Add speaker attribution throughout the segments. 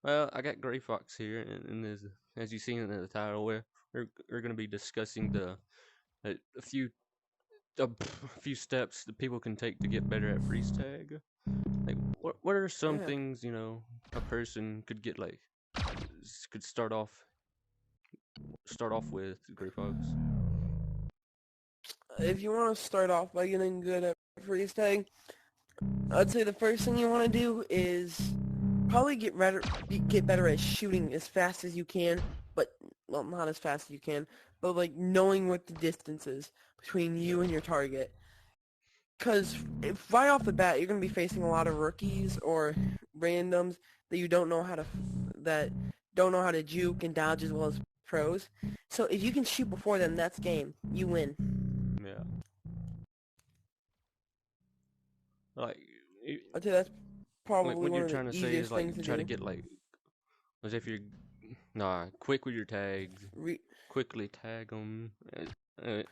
Speaker 1: Well, I got GrayFox here, and as you seen in the title, we're going to be discussing a few a few steps that people can take to get better at freeze tag. Like, what are some
Speaker 2: Yeah.
Speaker 1: things a person could get could start off with GrayFox?
Speaker 2: If you want to start off by getting good at freeze tag, I'd say the first thing you want to do is probably get better at shooting as fast as you can, but well, not as fast as you can, but like knowing what the distance is between you and your target. Because right off the bat, you're going to be facing a lot of rookies or randoms that you don't know how to that don't know how to juke and dodge as well as pros. So if you can shoot before them, that's game. You win.
Speaker 1: Yeah, like
Speaker 2: I'd say that's
Speaker 1: like
Speaker 2: probably
Speaker 1: what
Speaker 2: one
Speaker 1: you're
Speaker 2: of the
Speaker 1: trying to say is
Speaker 2: easiest
Speaker 1: like
Speaker 2: things to
Speaker 1: try to
Speaker 2: do.
Speaker 1: get as if you're quick with your tags,
Speaker 2: Re-
Speaker 1: quickly tag them. Uh,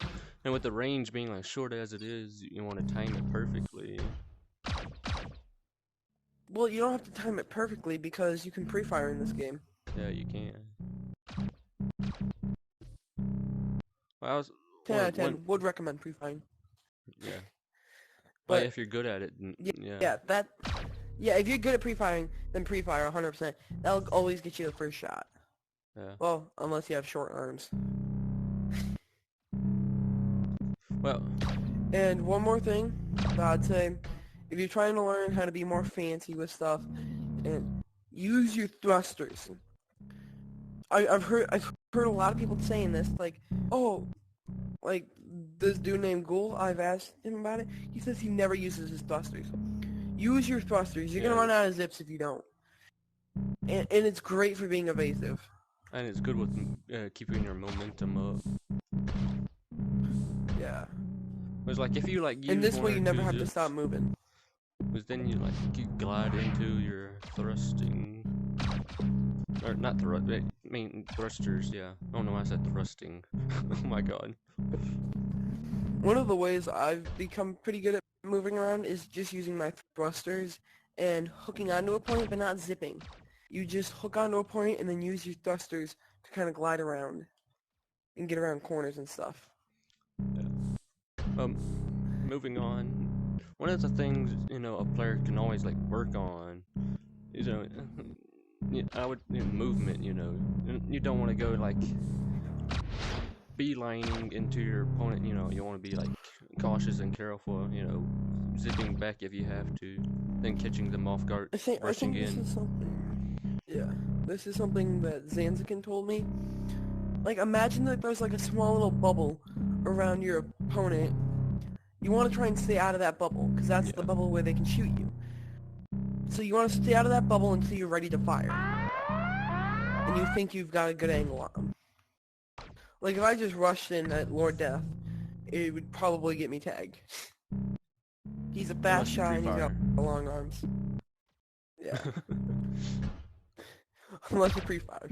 Speaker 1: and with the range being short as it is, you want to time it perfectly.
Speaker 2: well, you don't have to time it perfectly because you can pre-fire in this game.
Speaker 1: Yeah, you can. Well, I was
Speaker 2: 10 out of
Speaker 1: one
Speaker 2: 10 would recommend pre-firing.
Speaker 1: yeah. Like
Speaker 2: But
Speaker 1: if you're good at it,
Speaker 2: yeah,
Speaker 1: yeah,
Speaker 2: yeah, that yeah, if you're good at pre-firing, then pre-fire 100%. That'll always get you the first shot.
Speaker 1: yeah.
Speaker 2: Well, unless you have short arms.
Speaker 1: Well,
Speaker 2: And one more thing that I'd say, if you're trying to learn how to be more fancy with stuff, and use your thrusters. I've heard a lot of people saying this, like, oh, like this dude named Ghoul. I've asked him about it. He says he never uses his thrusters. Use your thrusters. You're gonna
Speaker 1: yeah,
Speaker 2: run out of zips if you don't. And it's great for being evasive.
Speaker 1: and it's good with keeping your momentum up.
Speaker 2: Yeah.
Speaker 1: It's like if you
Speaker 2: And
Speaker 1: use
Speaker 2: this
Speaker 1: one
Speaker 2: way
Speaker 1: or
Speaker 2: you never
Speaker 1: two
Speaker 2: have to
Speaker 1: zips,
Speaker 2: stop moving.
Speaker 1: because then you glide into your thrusting, or not thrust. I mean thrusters. Yeah. Oh no, I said thrusting. Oh my god.
Speaker 2: One of the ways I've become pretty good at moving around is just using my thrusters and hooking onto a point but not zipping. You just hook onto a point and then use your thrusters to kind of glide around and get around corners and stuff.
Speaker 1: Yeah. Moving on. One of the things a player can always work on is I would movement. You don't want to go beelining into your opponent. You want to be cautious and careful. Zipping back if you have to, then catching them off guard,
Speaker 2: I
Speaker 1: rushing
Speaker 2: think this
Speaker 1: in.
Speaker 2: is something. Yeah, this is something that Zanzikin told me. Like, imagine that there's like a small little bubble around your opponent. You want to try and stay out of that bubble because that's the
Speaker 1: Yeah.
Speaker 2: bubble where they can shoot you. So you want to stay out of that bubble until you're ready to fire, and you think you've got a good angle on them. Like if I just rushed in at Lord Death, it would probably get me tagged. He's a fast
Speaker 1: Unless you
Speaker 2: shot and he's got
Speaker 1: pre-fire.
Speaker 2: long arms. Yeah, unless you pre-fire.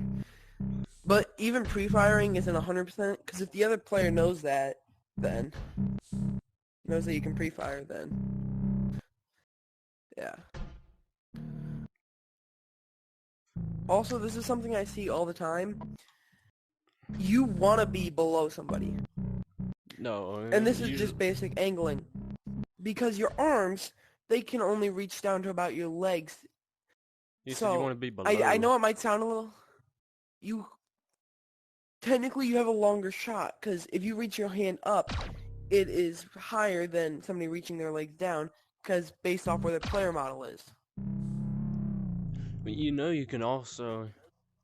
Speaker 2: But even pre-firing isn't 100% because if the other player knows that, then knows that you can pre-fire, then yeah. Also, this is something I see all the time. You want to be below somebody.
Speaker 1: No,
Speaker 2: And this is
Speaker 1: you
Speaker 2: just basic angling. Because your arms, they can only reach down to about your legs.
Speaker 1: you said you want
Speaker 2: So,
Speaker 1: to be
Speaker 2: I
Speaker 1: below.
Speaker 2: know it might sound a little... You... Technically, you have a longer shot. Because if you reach your hand up, it is higher than somebody reaching their legs down. Because based off where the player model is.
Speaker 1: But you can also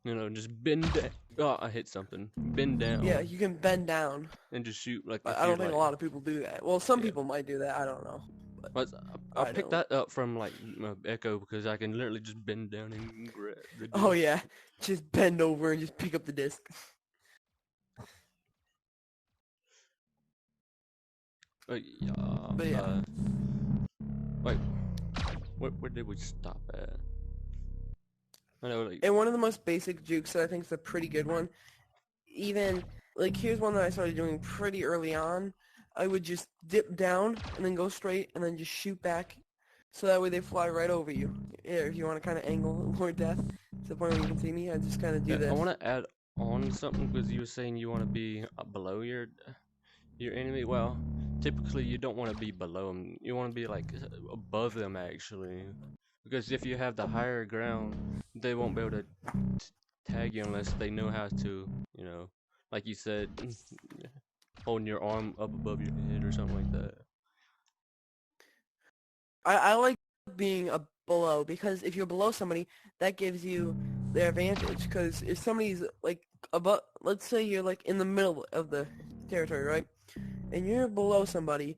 Speaker 1: just bend down. Oh, I hit something. Bend
Speaker 2: Yeah,
Speaker 1: down
Speaker 2: you can bend down.
Speaker 1: and just shoot
Speaker 2: But
Speaker 1: if
Speaker 2: I
Speaker 1: you're
Speaker 2: don't think a lot of people do that. Well, some
Speaker 1: yeah.
Speaker 2: people might do that. I don't know. But
Speaker 1: But I
Speaker 2: I
Speaker 1: picked
Speaker 2: don't.
Speaker 1: that up from Echo because I can literally just bend down and grab the
Speaker 2: Oh
Speaker 1: disc.
Speaker 2: yeah, just bend over and just pick up the disc.
Speaker 1: Yeah.
Speaker 2: But yeah.
Speaker 1: Wait, where did we stop at? I know
Speaker 2: And one of the most basic jukes that I think is a pretty good one, even, like, here's one that I started doing pretty early on. I would just dip down and then go straight and then just shoot back. So that way they fly right over you. Yeah, if you want to kind of angle Lord Death. the point where you can see me. I just kind of do
Speaker 1: Yeah, I
Speaker 2: this.
Speaker 1: want to add on something because you were saying you want to be below your enemy. Well, typically you don't want to be below them. You want to be like above them actually, because if you have the higher ground, they won't be able to tag you unless they know how to, you know, like you said, holding your arm up above your head or something like that.
Speaker 2: I like being below because if you're below somebody, that gives you their advantage. Because if somebody's like above, let's say you're like in the middle of the territory, right? And you're below somebody.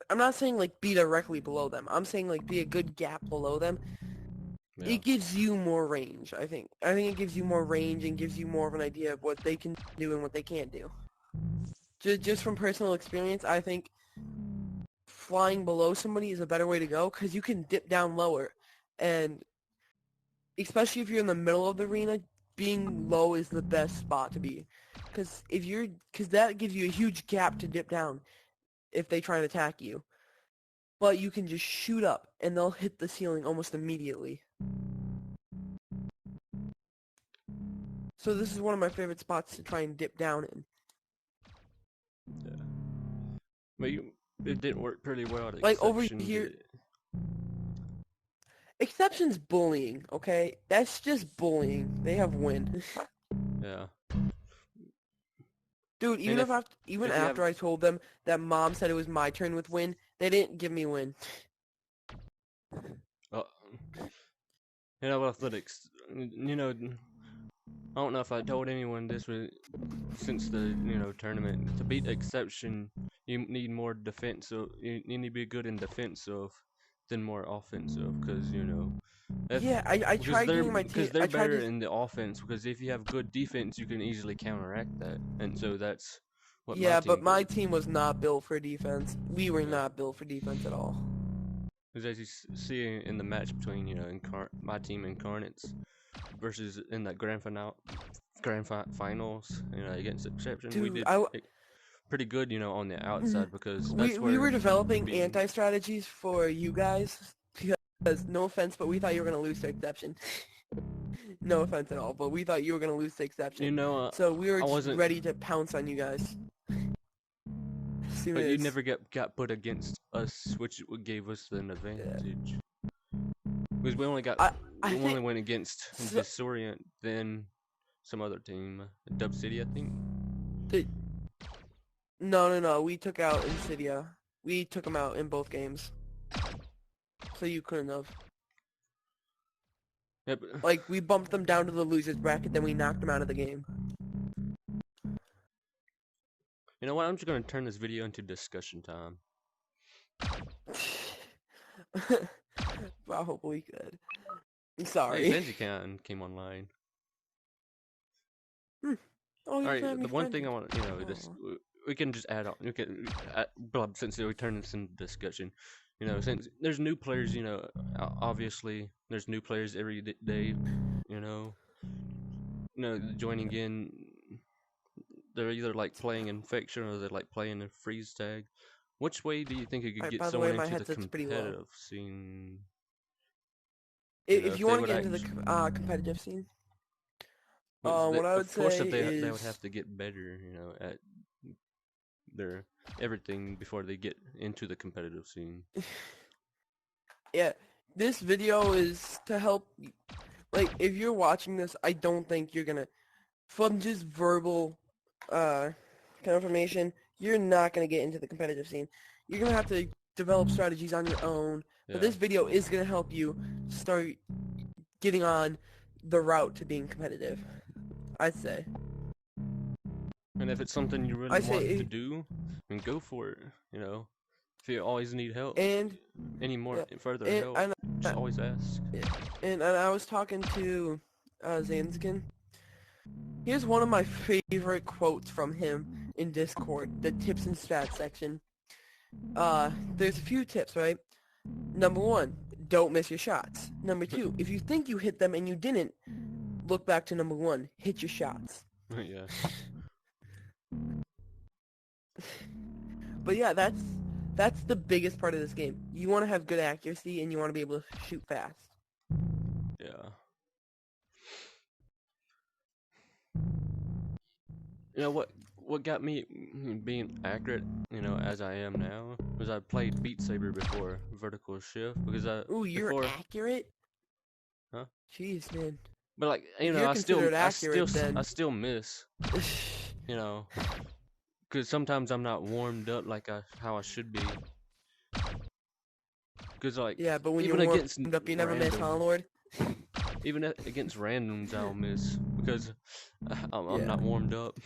Speaker 2: I'm not saying like be directly below them. I'm saying like be a good gap below them.
Speaker 1: Yeah,
Speaker 2: It gives you more range, I think. I think it gives you more range and gives you more of an idea of what they can do and what they can't do. Just from personal experience, I think flying below somebody is a better way to go because you can dip down lower. And especially if you're in the middle of the arena, being low is the best spot to be. Because that gives you a huge gap to dip down if they try and attack you. But you can just shoot up and they'll hit the ceiling almost immediately. So this is one of my favorite spots to try and dip down in.
Speaker 1: yeah. But it didn't work pretty well at
Speaker 2: Like over
Speaker 1: Exception, did
Speaker 2: here,
Speaker 1: it?
Speaker 2: Exception's bullying, okay? That's just bullying. They have win.
Speaker 1: Yeah.
Speaker 2: Dude,
Speaker 1: And
Speaker 2: even
Speaker 1: if you have,
Speaker 2: after I told them that Mom said it was my turn with win, they didn't give me win.
Speaker 1: uh, athletics, you know, I don't know if I told anyone this since the tournament. To beat Exception, you need more defensive. You need to be good in defensive than more offensive, because if
Speaker 2: Yeah, I
Speaker 1: because
Speaker 2: tried
Speaker 1: they're
Speaker 2: getting my team.
Speaker 1: because they're
Speaker 2: I tried
Speaker 1: better
Speaker 2: to.
Speaker 1: in the offense. Because if you have good defense, you can easily counteract that, and so that's what my
Speaker 2: Yeah, but
Speaker 1: team
Speaker 2: my
Speaker 1: did.
Speaker 2: team was not built for defense. We were
Speaker 1: Yeah.
Speaker 2: not built for defense at all.
Speaker 1: Because as you see in the match between my team Incarnates versus in that finals, against Exception, we
Speaker 2: Dude,
Speaker 1: did pretty good, on the outside because that's
Speaker 2: we were
Speaker 1: where
Speaker 2: developing
Speaker 1: being
Speaker 2: anti-strategies for you guys because no offense, but we thought you were gonna lose to Exception. No offense at all, but we thought you were gonna lose to Exception. So we were
Speaker 1: I
Speaker 2: just
Speaker 1: wasn't,
Speaker 2: ready to pounce on you guys as soon
Speaker 1: but you
Speaker 2: as.
Speaker 1: never got put against us, which gave us an
Speaker 2: Yeah.
Speaker 1: advantage. Because
Speaker 2: I
Speaker 1: we
Speaker 2: I
Speaker 1: only
Speaker 2: think
Speaker 1: went against
Speaker 2: so,
Speaker 1: Disorient, then some other team, Dub City, I think.
Speaker 2: the, no. We took out Insidia. We took them out in both games. So you couldn't have.
Speaker 1: Yep.
Speaker 2: Like, we bumped them down to the losers bracket, then we knocked them out of the game.
Speaker 1: You know what? I'm just gonna turn this video into discussion time.
Speaker 2: Probably could.
Speaker 1: Hey,
Speaker 2: Sorry.
Speaker 1: Senzican came online.
Speaker 2: Oh, he
Speaker 1: All right,
Speaker 2: doesn't have any
Speaker 1: the one
Speaker 2: friends.
Speaker 1: thing I want,
Speaker 2: Oh.
Speaker 1: we can just add on. We can, since we turn this into discussion, since there's new players, obviously there's new players every day, you know, joining in. They're either like playing Infection or they're like playing a freeze tag. Which way do you think it could
Speaker 2: Alright,
Speaker 1: get
Speaker 2: by the
Speaker 1: someone
Speaker 2: way, my
Speaker 1: into the
Speaker 2: headset's pretty low.
Speaker 1: competitive scene?
Speaker 2: If
Speaker 1: If
Speaker 2: you
Speaker 1: they
Speaker 2: want to
Speaker 1: would
Speaker 2: get into the
Speaker 1: actually,
Speaker 2: competitive scene,
Speaker 1: they,
Speaker 2: what I would
Speaker 1: of course,
Speaker 2: say
Speaker 1: if they would
Speaker 2: is...
Speaker 1: have to get better, at their everything before they get into the competitive scene.
Speaker 2: Yeah, this video is to help... Like, if you're watching this, I don't think you're gonna... From just verbal confirmation, you're not gonna get into the competitive scene. You're gonna have to develop strategies on your own. But
Speaker 1: Yeah.
Speaker 2: this video is gonna help you start getting on the route to being competitive, I'd say.
Speaker 1: And if it's something you really
Speaker 2: I
Speaker 1: want to
Speaker 2: say,
Speaker 1: do, then go for it. If you always need help,
Speaker 2: and
Speaker 1: any more
Speaker 2: yeah,
Speaker 1: further
Speaker 2: and
Speaker 1: help,
Speaker 2: and,
Speaker 1: just always ask.
Speaker 2: yeah, and I was talking to Zanskin. Here's one of my favorite quotes from him in Discord, the tips and stats section. There's a few tips, right? Number one, don't miss your shots. Number two, if you think you hit them and you didn't, look back to number one, hit your shots.
Speaker 1: Yeah.
Speaker 2: But yeah, that's the biggest part of this game. You want to have good accuracy and you want to be able to shoot fast.
Speaker 1: Yeah. You know what got me being accurate, as I am now, was I played Beat Saber before Vertical Shift because I
Speaker 2: Ooh, you're
Speaker 1: before,
Speaker 2: accurate?
Speaker 1: huh?
Speaker 2: Jeez, man.
Speaker 1: But like
Speaker 2: If you're considered accurate,
Speaker 1: I
Speaker 2: then...
Speaker 1: still miss, you know, because sometimes I'm not warmed up like how I should be. Because like
Speaker 2: Yeah, but when you're
Speaker 1: even against
Speaker 2: warmed up, you never miss, huh,
Speaker 1: randoms,
Speaker 2: Lord?
Speaker 1: against randoms I'll miss because I'm
Speaker 2: Yeah.
Speaker 1: not warmed up.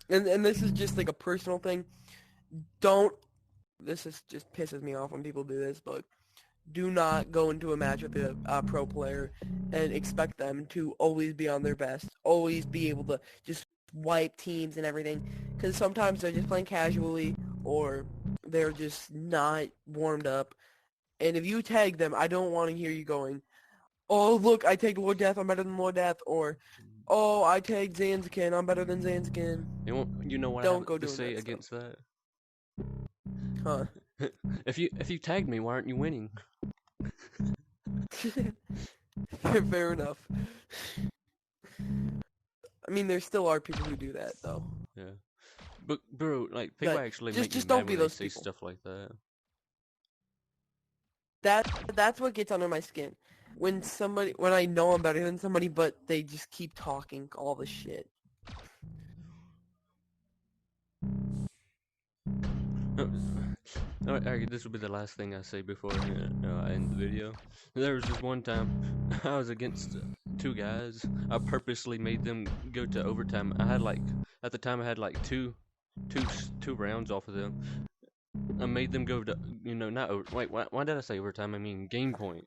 Speaker 2: And this is just like a personal thing. Don't... This is just pisses me off when people do this, but do not go into a match with a pro player and expect them to always be on their best, always be able to just wipe teams and everything, because sometimes they're just playing casually or they're just not warmed up. And if you tag them, I don't want to hear you going, "Oh, look, I tagged Lord Death, I'm better than Lord Death," or, "Oh, I tagged Zanzikin, I'm better than Zanzikin."
Speaker 1: You know what I have
Speaker 2: Don't go
Speaker 1: to
Speaker 2: doing
Speaker 1: say
Speaker 2: that stuff.
Speaker 1: against that?
Speaker 2: Huh.
Speaker 1: If you tagged me, why aren't you winning?
Speaker 2: Fair enough. I mean, there still are people who do that, though.
Speaker 1: Yeah, but bro, like people
Speaker 2: But
Speaker 1: actually make me
Speaker 2: just don't
Speaker 1: mad
Speaker 2: be
Speaker 1: when they
Speaker 2: those
Speaker 1: say
Speaker 2: people.
Speaker 1: stuff like that.
Speaker 2: That's what gets under my skin. When I know I'm better than somebody, but they just keep talking all the shit.
Speaker 1: Alright, this will be the last thing I say before I end the video. There was this one time I was against two guys. I purposely made them go to overtime. At the time I had like two rounds off of them. I made them go to not over. Wait, why did I say overtime? I mean game point.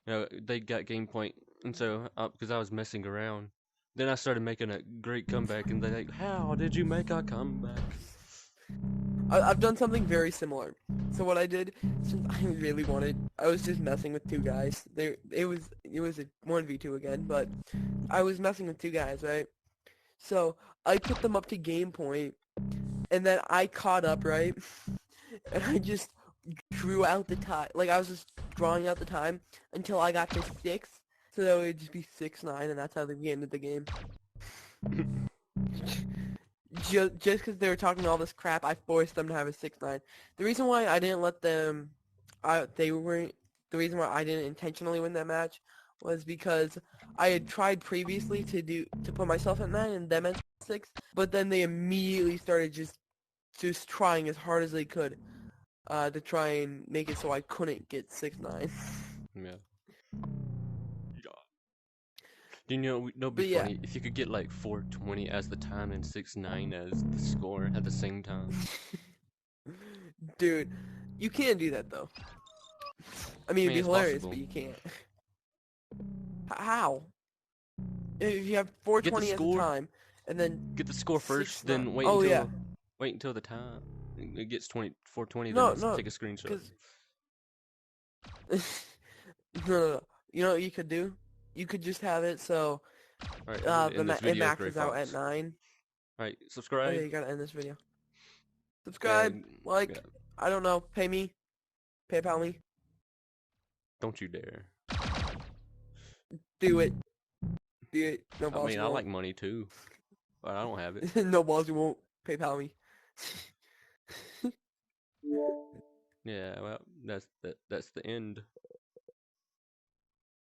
Speaker 1: They got game point, and so because I was messing around, then I started making a great comeback, and they're like, "How did you make a comeback?"
Speaker 2: I've done something very similar. So what I did, since I was just messing with two guys. It was a 1v2 again, but I was messing with two guys, right? So I put them up to game point, and then I caught up, right? And I just drew out the time. Like, I was just drawing out the time until I got to 6, so that would just be 6-9, and that's how we ended the game. Just because they were talking all this crap, I forced them to have a 6-9. The reason why I didn't let them, they weren't, the reason why I didn't intentionally win that match was because I had tried previously to put myself at 9 and them at 6, but then they immediately started just trying as hard as they could to try and make it so I couldn't get 6-9.
Speaker 1: Yeah. Do you know it'd be
Speaker 2: But yeah,
Speaker 1: funny if you could get like 420 as the time and 6-9 as the score at the same time?
Speaker 2: dude, you can't do that though. I mean,
Speaker 1: I
Speaker 2: it'd
Speaker 1: mean,
Speaker 2: be
Speaker 1: it's
Speaker 2: hilarious, but
Speaker 1: possible.
Speaker 2: you can't. How? If you have
Speaker 1: Get the
Speaker 2: 420 as a
Speaker 1: score,
Speaker 2: time, and then
Speaker 1: get the score first,
Speaker 2: 6-9.
Speaker 1: then
Speaker 2: Oh yeah.
Speaker 1: wait until the time it gets 420, then
Speaker 2: No, no,
Speaker 1: take a screenshot.
Speaker 2: because no, no, no. You know what you could do? You could just have it so
Speaker 1: All right, I'm gonna end this
Speaker 2: it
Speaker 1: video,
Speaker 2: maxes out at
Speaker 1: GrayFox.
Speaker 2: 9.
Speaker 1: All right,
Speaker 2: Oh yeah,
Speaker 1: subscribe.
Speaker 2: you gotta end this video.
Speaker 1: Yeah,
Speaker 2: Subscribe,
Speaker 1: yeah,
Speaker 2: like, I don't know, pay me, PayPal me,
Speaker 1: don't you dare.
Speaker 2: do it, do it. No
Speaker 1: I
Speaker 2: balls
Speaker 1: mean,
Speaker 2: you
Speaker 1: I
Speaker 2: won't.
Speaker 1: like money too, but I don't have it.
Speaker 2: No balls you won't. PayPal me.
Speaker 1: Yeah, well, that's the end.